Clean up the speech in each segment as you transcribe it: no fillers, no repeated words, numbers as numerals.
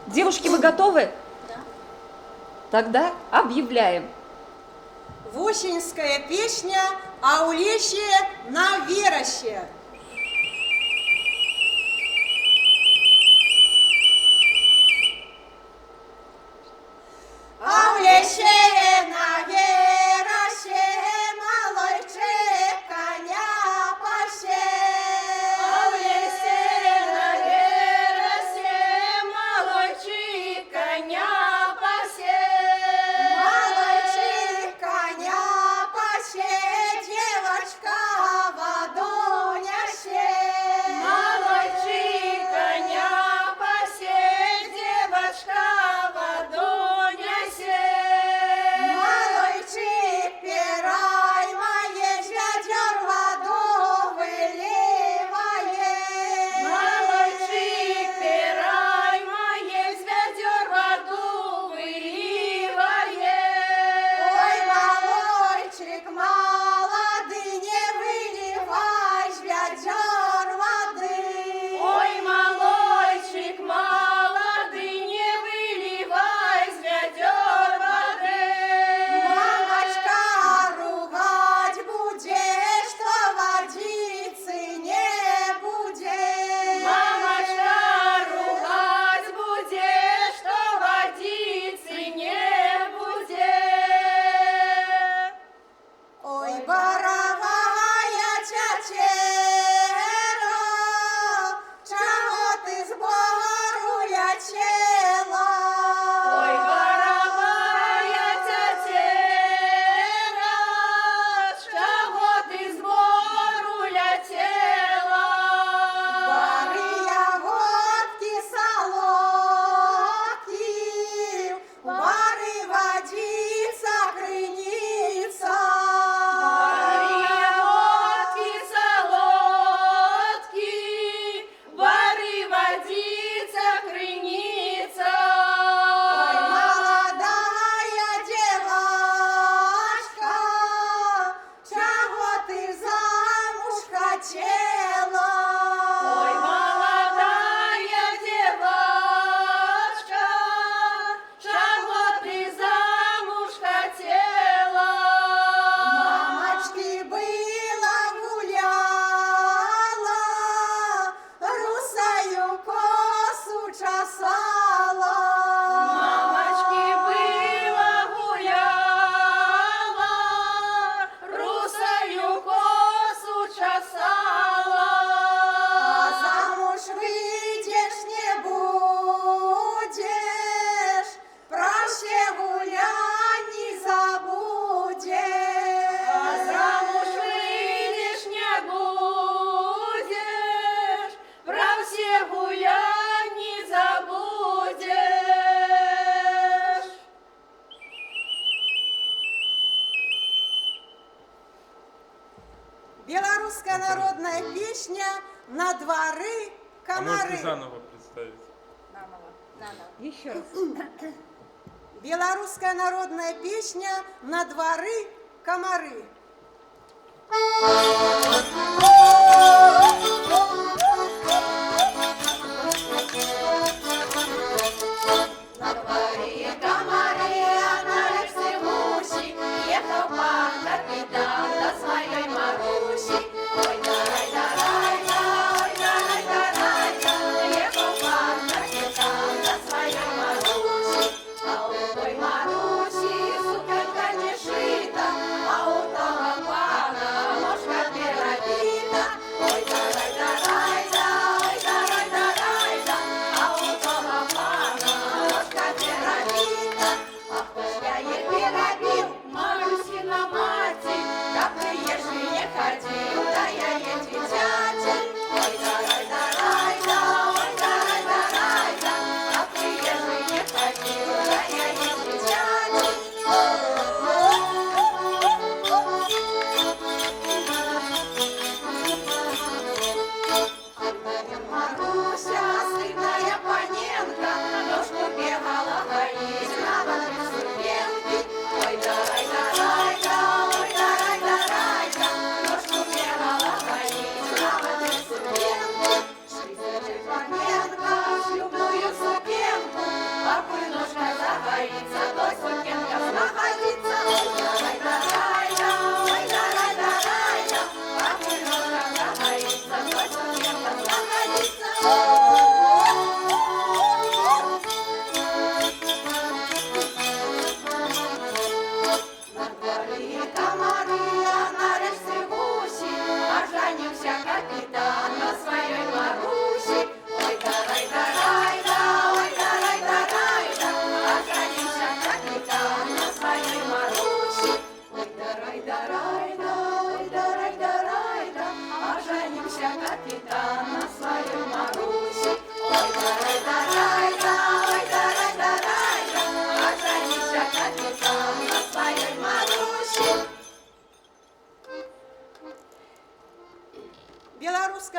Девушки, вы готовы? Да. Тогда объявляем. Вущинская песня «Аулещие на вероще». Аулещие на вероще, малойчик коня паще. Аулещие на вероще, малойчик коня пасе. Малойчик коня паще, девочка воду няще. Малойчик коня пасе, девочка воду нясе. Малойчик пирай моей, ведер воду выливае. Малойчик пирай моей, ведер воду выливае. Ой, малойчик молодый, не выливай ведер воды. Ой, малойчик молодый, не выливай из ведер воды. Мамочка ругать будет, что водицы не будет. Мамочка ругать будет, что водицы не будет. Ой, боровая чачера, чего ты збору ячела? Ой, боровая тетера, чого ти збору летела? Бары ягодки солодки, бары водица крыница. Ягодки солодкі, бары водица крыница. Ой, молодая девочка, чего ты замуж хотела? Ой, молодая девочка, чего ты замуж хотела? Мамочки была гуляла, русою косу чесала. Мамочки была гуляла, русою косу чесала. А замуж выйдешь, не будешь, про все гулянь не забудешь. А замуж выйдешь, не будешь, про все гулянь не забудешь. Белорусская народная песня «На дворы А можете комары». заново представить? Еще раз. Белорусская народная песня «На дворы комары». На дворе комары, а на лесу гуси, ехал пан капитан до своей Маруси. Ой, дарай-дарай-да, ой, дарай-дарай-да, ехал пан капитан до своей Маруси. А у той Маруси суконка не шита, а у того пана ложка перебита.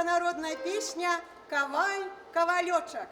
белорусская народная песня «Коваль, ковалечек».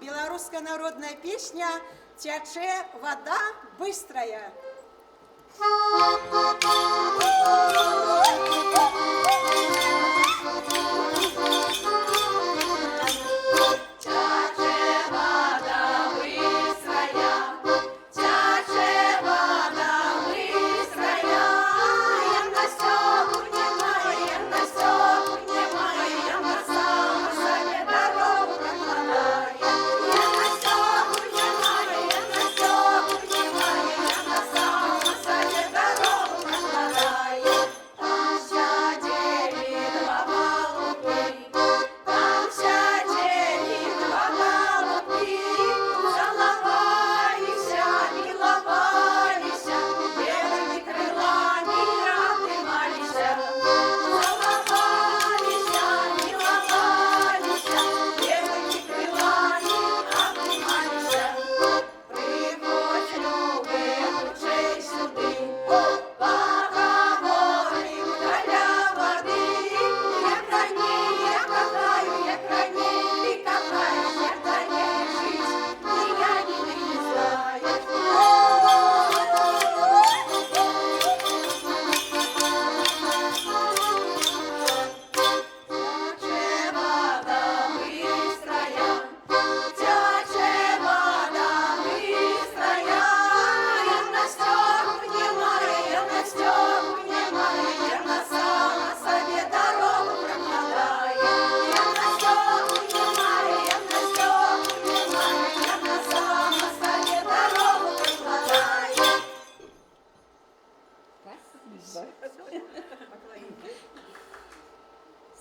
Белорусская народная песня «Тяче вода быстрая».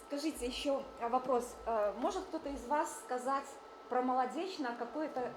Скажите еще вопрос. Может кто-то из вас сказать про молодечно какое-то